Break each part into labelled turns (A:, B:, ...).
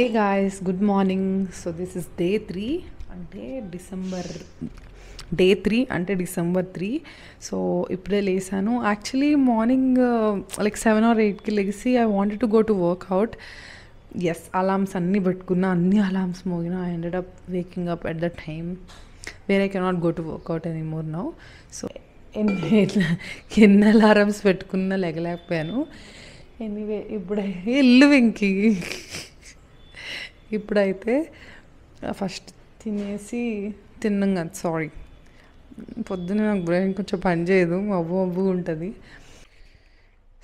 A: Hey guys, good morning. So this is day 3 అంటే December 3. So ఇప్పుడే లేసాను. Actually morning like 7 or 8కి లేసి I wanted to go to workout. Yes, alarms అన్నీ పెట్టుకున్నా, అన్ని అలామ్స్ మోగిన. I ended up waking up at the time where I cannot go to workout anymore now. So ఎన్ని alarms పెట్టుకున్నా లెగలేకపోయాను. Anyway ఇప్పుడైతే ఇల్లు వెంకి ఇప్పుడైతే ఫస్ట్ తిన్నాం కదా. సారీ, పొద్దున్న నాకు బ్రెయిన్ కొంచెం పని చేయదు, అవ్వు ఉంటుంది.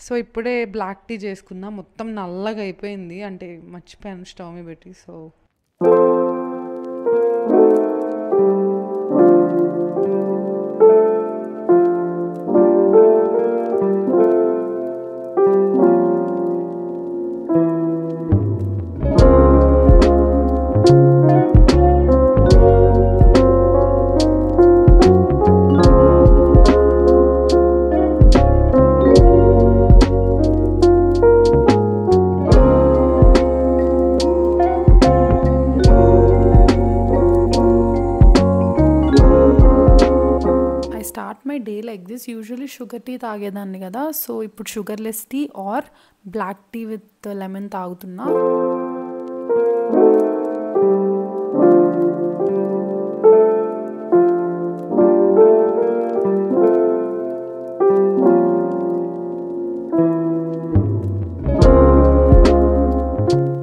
A: సో ఇప్పుడే బ్లాక్ టీ చేసుకున్నా. మొత్తం నల్లగా అయిపోయింది, అంటే మర్చిపోయాను స్టవ్ మీద పెట్టి. So start my day like this. Usually sugar tea తాగేదాన్ని కదా. సో ఇప్పుడు sugarless tea or black tea with lemon తాగుతున్నా.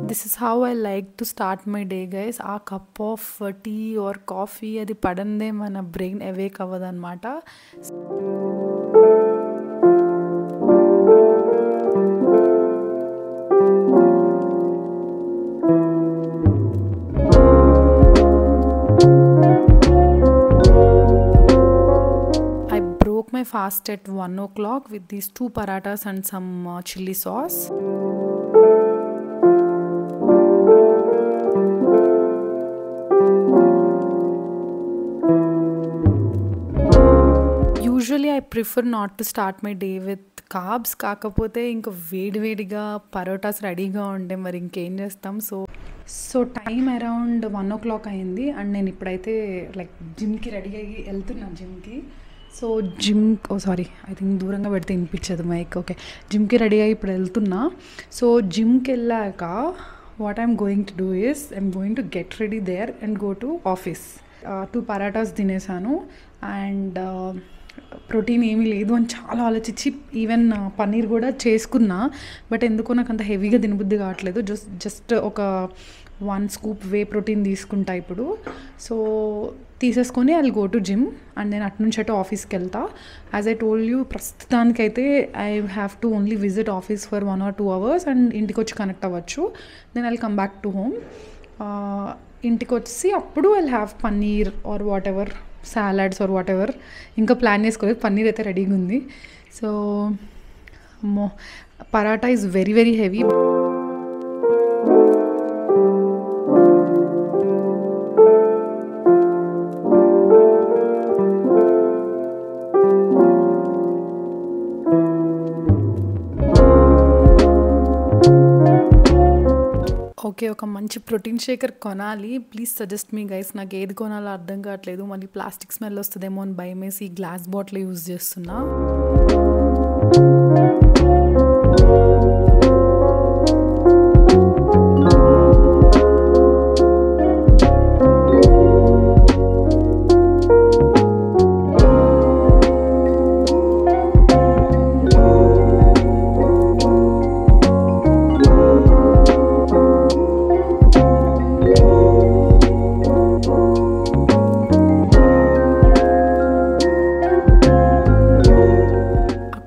A: This is how I like to start my day guys. ఆ cup of tea or coffee అది పడందే మన brain awake అవ్వదన్నమాట. I broke my fast at 1 o'clock with these 2 paratas and some chili sauce. Usually I prefer not to start my day with carbs. కాకపోతే ఇంకా వేడివేడిగా పరోటాస్ రెడీగా ఉంటే మరి ఇంకేం చేస్తాం. సో టైం అరౌండ్ 1 o'clock అయింది. అండ్ నేను ఇప్పుడైతే లైక్ జిమ్కి రెడీ అయ్యి వెళ్తున్నాను జిమ్కి. సో సారీ, ఐ థింక్ దూరంగా పెడితే వినిపించదు మైక్. ఓకే, జిమ్కి రెడీ అయ్యి ఇప్పుడు వెళ్తున్నా. సో జిమ్కి వెళ్ళాక what I'm going to do is I'm going to get ready there and go to office. 2 paratas తినేసాను. అండ్ ప్రోటీన్ ఏమీ లేదు అని చాలా ఆలోచించి ఈవెన్ పన్నీర్ కూడా చేసుకున్నా. బట్ ఎందుకో నాకు అంత హెవీగా తినబుద్ధి కావట్లేదు. జస్ట్ ఒక 1 scoop వే ప్రోటీన్ తీసుకుంటా ఇప్పుడు. సో తీసేసుకొని I go to gym and నేను అటు నుంచి అటు ఆఫీస్కి వెళ్తా. యాజ్ ఐ టోల్డ్ యూ, ప్రస్తుతానికైతే I have to only visit office for 1 or 2 hours and ఇంటికి వచ్చి కనెక్ట్ అవ్వచ్చు. Then I come back to home. ఇంటికి వచ్చి అప్పుడు I have paneer or whatever, salads or whatever. ఇంకా ప్లాన్ చేసుకోలేదు. పన్నీర్ అయితే రెడీగా ఉంది. So paratha is very very heavy. Okay, ఒక మంచి ప్రోటీన్ షేకర్ కొనాలి. Please suggest me guys. నాకు ఏది కొనాలో అర్థం కావట్లేదు. మళ్ళీ ప్లాస్టిక్ స్మెల్ వస్తుందేమో అని భయం వేసి గ్లాస్ బాటిల్ యూజ్ చేస్తున్నా.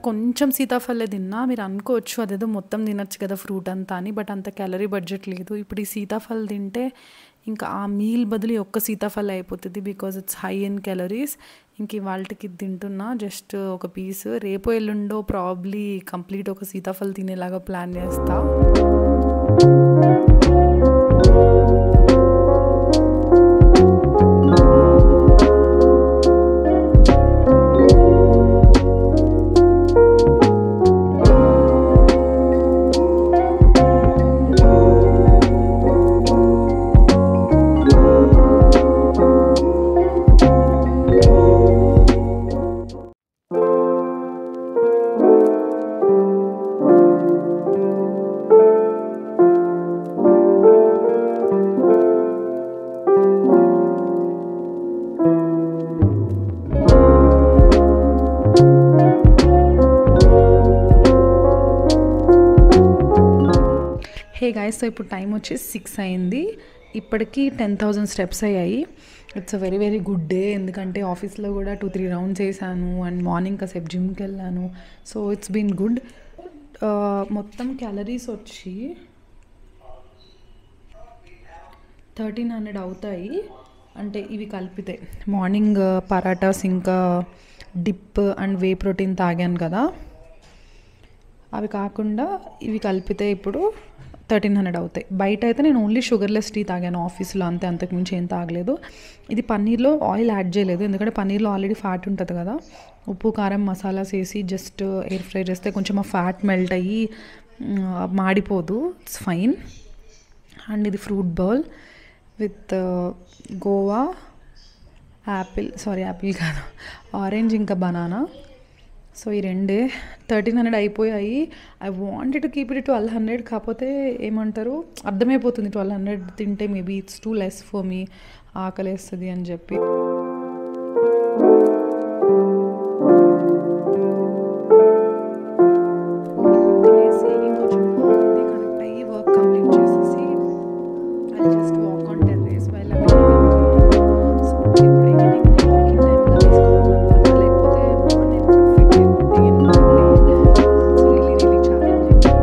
A: కొంచెం సీతాఫలే తిన్నా. మీరు అనుకోవచ్చు అదేదో మొత్తం తినచ్చు కదా ఫ్రూట్ అంతా అని. బట్ అంత క్యాలరీ బడ్జెట్ లేదు. ఇప్పుడు ఈ సీతాఫల్ తింటే ఇంకా ఆ మీల్ బదులు ఒక్క సీతాఫల్ అయిపోతుంది. Because it's high in calories. ఇంక ఇవాళకి తింటున్నా జస్ట్ ఒక పీస్. రేపు ఎల్లుండో ప్రాబ్లీ కంప్లీట్ ఒక సీతాఫల్ తినేలాగా ప్లాన్ చేస్తా. గాయస్, సో ఇప్పుడు టైం వచ్చి 6 అయింది. ఇప్పటికీ 10,000 స్టెప్స్ అయ్యాయి. It's a very very good day. ఎందుకంటే ఆఫీస్లో కూడా 2-3 రౌండ్స్ వేసాను అండ్ మార్నింగ్ కాసేపు జిమ్కి వెళ్ళాను. So it's been good. మొత్తం క్యాలరీస్ వచ్చి 1300 అవుతాయి. అంటే ఇవి కలిపితే మార్నింగ్ పరాటాస్ ఇంకా డిప్ అండ్ వే ప్రోటీన్ తాగాను కదా, అవి కాకుండా ఇవి కలిపితే ఇప్పుడు 1300 అవుతాయి. బయట అయితే నేను ఓన్లీ షుగర్లెస్ టీ తాగాను ఆఫీస్లో, అంతే, అంతకుమించి ఏం తాగలేదు. ఇది పన్నీర్లో ఆయిల్ యాడ్ చేయలేదు, ఎందుకంటే పన్నీర్లో ఆల్రెడీ ఫ్యాట్ ఉంటుంది కదా. ఉప్పు కారం మసాలాస్ వేసి జస్ట్ ఎయిర్ ఫ్రై చేస్తే కొంచెం ఆ ఫ్యాట్ మెల్ట్ అయ్యి మాడిపోదు. It's fine. అండ్ ఇది fruit bowl with guava, apple కాదు, ఆరెంజ్ ఇంకా బనానా. సో ఈ రెండే 1300 అయిపోయాయి. I wanted to keep it 1200, కాకపోతే ఏమంటారు, అర్థమైపోతుంది 1200 తింటే maybe it's too less for me, ఆకలేస్తుంది అని చెప్పి. తినేసి ఇంకొంచెం కనెక్ట్ అయ్యి వర్క్ కంప్లీట్ చేసేసి I just walk on terrace while I so ఇప్పుడు ఈవినింగ్ వాకింగ్ టైంగా తీసుకున్నాను, లేకపోతే మార్నింగ్ ఫిట్ అయిపోతుంది. It's really really challenging.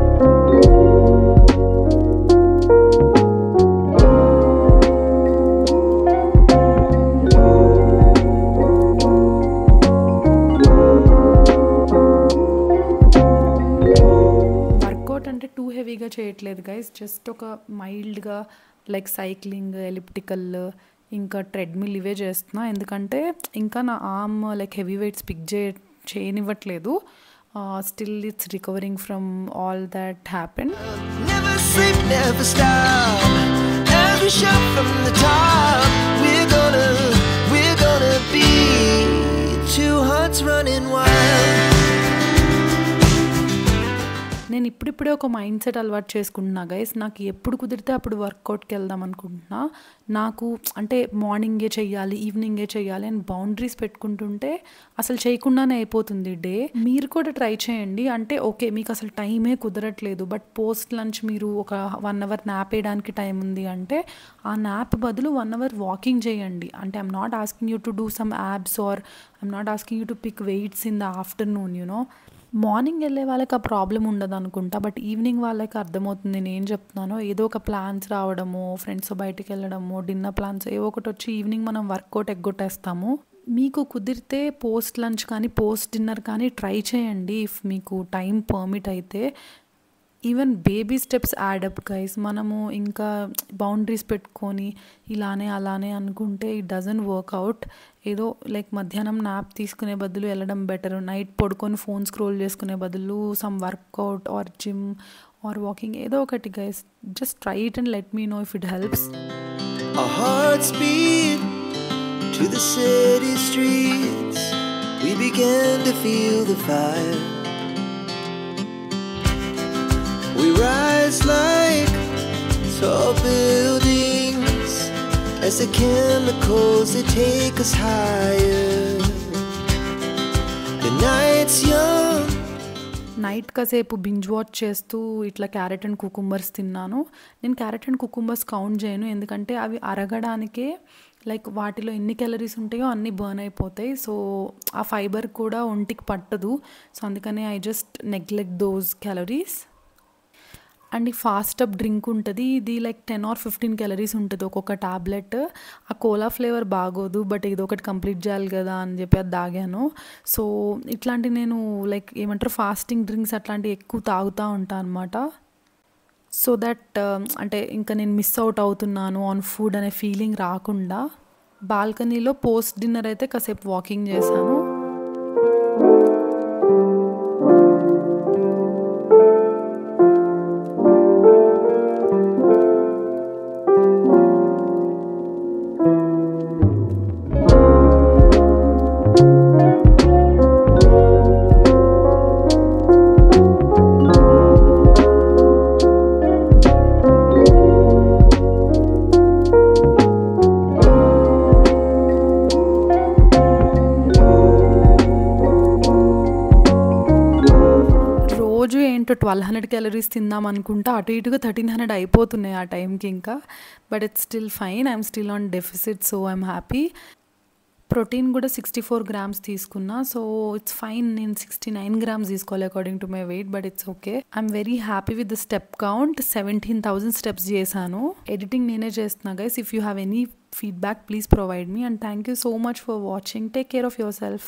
A: Workout అంటే టూ హెవీగా చేయట్లేదు గైస్, జస్ట్ ఒక మైల్డ్గా లైక్ సైక్లింగ్, ఎలిప్టికల్, ఇంకా ట్రెడ్మిల్ ఇవే చేస్తున్నా. ఎందుకంటే ఇంకా నా arm like heavy weights pick చేయనివ్వట్లేదు. Still it's recovering from all that happen.
B: Never sleep, never stop. Every shot from the top. We're gonna be two hearts running wild.
A: నేను ఇప్పుడిప్పుడే ఒక మైండ్ సెట్ అలవాటు చేసుకుంటున్నా గైస్. నాకు ఎప్పుడు కుదిరితే అప్పుడు వర్కౌట్కి వెళ్దాం అనుకుంటున్నా. నాకు అంటే మార్నింగే చెయ్యాలి, ఈవినింగే చెయ్యాలి అని బౌండరీస్ పెట్టుకుంటుంటే అసలు చేయకుండానే అయిపోతుంది డే. మీరు కూడా ట్రై చేయండి. అంటే ఓకే, మీకు అసలు టైమే కుదరట్లేదు, బట్ పోస్ట్ లంచ్ మీరు ఒక 1 అవర్ నాప్ వేయడానికి టైం ఉంది అంటే ఆ నాప్ బదులు 1 అవర్ వాకింగ్ చేయండి. అంటే I'm not asking you to do some abs or I'm not asking you to pick weights in the afternoon. You know, morning వెళ్ళే వాళ్ళకి ఆ ప్రాబ్లం ఉండదు అనుకుంటా, బట్ ఈవినింగ్ వాళ్ళకి అర్థమవుతుంది నేను ఏం చెప్తున్నానో. ఏదో ఒక ప్లాన్స్ రావడము, ఫ్రెండ్స్తో బయటికి వెళ్ళడము, డిన్నర్ ప్లాన్స్ ఏవో ఒకటి వచ్చి ఈవినింగ్ మనం వర్కౌట్ ఎగ్గొట్టేస్తాము. మీకు కుదిరితే పోస్ట్ లంచ్ కానీ పోస్ట్ డిన్నర్ కానీ ట్రై చేయండి ఇఫ్ మీకు టైం పర్మిట్ అయితే. Even baby steps add up guys. మనము ఇంకా బౌండరీస్ పెట్టుకొని ఇలానే అలానే అనుకుంటే ఇట్ డజంట్ వర్క్అవుట్. ఏదో లైక్ మధ్యాహ్నం నాప్ తీసుకునే బదులు వెళ్ళడం బెటర్. నైట్ పడుకొని ఫోన్ స్క్రోల్ చేసుకునే బదులు some workout or gym or walking ఏదో ఒకటి guys. Just try it and let me know if it helps.
B: Our hearts beat to the city streets. We began to feel the fire. We rise like tall buildings as the chemicals they take us higher. The night's young.
A: Night కాసేపు binge watch చేస్తూ ఇట్లా carrot and cucumbers తిన్నాను. నేను carrot and cucumbers count చేయను, ఎందుకంటే అవి అరగడానికే like వాటిలో ఎన్ని క్యాలరీస్ ఉంటాయో అన్నీ బర్న్ అయిపోతాయి. సో ఆ ఫైబర్ కూడా ఒంటికి పట్టదు. సో అందుకనే I just neglect those calories. And ఈ ఫాస్ట్ అప్ డ్రింక్ ఉంటుంది, ఇది లైక్ 10 or 15 క్యాలరీస్ ఉంటుంది ఒక్కొక్క టాబ్లెట్. ఆ కోలా ఫ్లేవర్ బాగోదు, బట్ ఇది ఒకటి కంప్లీట్ చేయాలి కదా అని చెప్పి అది తాగాను. సో ఇట్లాంటి నేను లైక్ ఏమంటారు ఫాస్టింగ్ డ్రింక్స్ అట్లాంటివి ఎక్కువ తాగుతూ ఉంటాను అనమాట. సో దట్ అంటే ఇంకా నేను మిస్ అవుట్ అవుతున్నాను ఆన్ ఫుడ్ అనే ఫీలింగ్ రాకుండా. బాల్కనీలో పోస్ట్ డిన్నర్ అయితే కాసేపు వాకింగ్ చేశాను. రోజు ఏంటో 1200 క్యాలరీస్ తిందాం అనుకుంటా అటు ఇటుగా 1300 అయిపోతున్నాయి ఆ టైంకి ఇంకా. But it's still fine, I'm still on deficit, so I'm happy. Protein కూడా 64 grams తీసుకున్నా, సో ఇట్స్ ఫైన్. నేను 69 grams తీసుకోవాలి according to my weight, but it's okay. I'm very happy with the step count. 17,000 steps చేశాను. Editing నేనే చేస్తున్నా guys. If you have any feedback, please provide me, and thank you so much for watching. Take care of yourself.